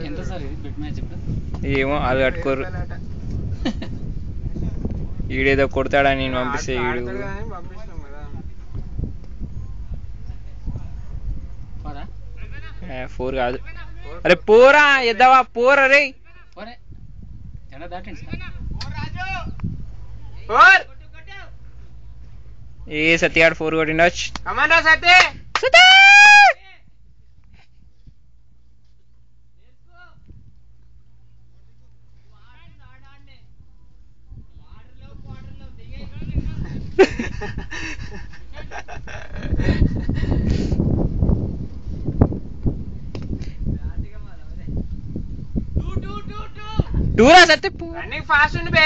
ఎంత సార్ ఇది bet match ఇప్పుడు? ఏమో వాళ్ళు కట్టుకోరు. ఈడేదో కొడతాడని నేను పంపిస్తే ఈడు 4 కాదు. అరే పోరా ఎద్దవా పోరా రే. ఏ సత్యాడు 4 కొట్టిండొచ్చు. టూరా సత్య రన్నింగ్ ఫాస్ట్ ఉంది బే.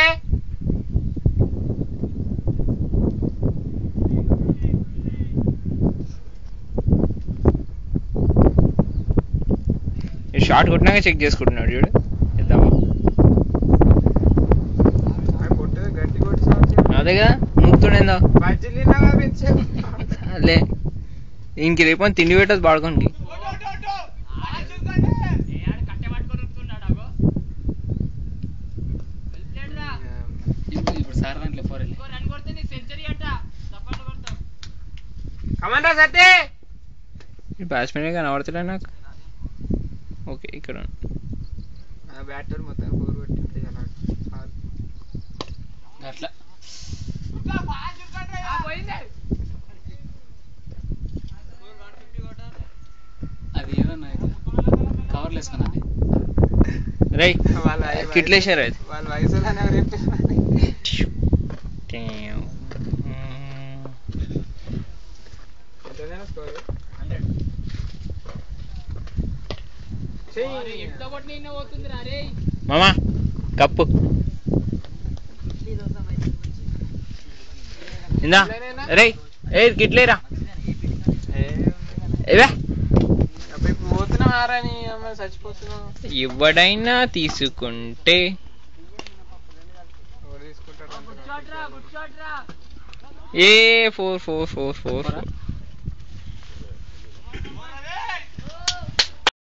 షార్ట్ కొట్టినాక చెక్ చేసుకుంటున్నాడు చూడు. ఇద్దామా అదేగా నూకుతుండేందో లే. ఇంక రేపు తిండి పెట్టదు బాడుకోండి. బ్యాట్స్మెన్ కనబడతలే నాకు. ఓకే ఇక్కడ బ్యాటర్ మొత్తం 4 కొట్టింటే అట్లా అది ఏదన్నా కవర్లు వేసుకున్నది రై కిట్లేసారు. అది వాళ్ళ వయసు మామా కప్పు ఇందా రే. ఏ కిట్లేరా ఎవడైనా తీసుకుంటే ఏ 4 4 4 4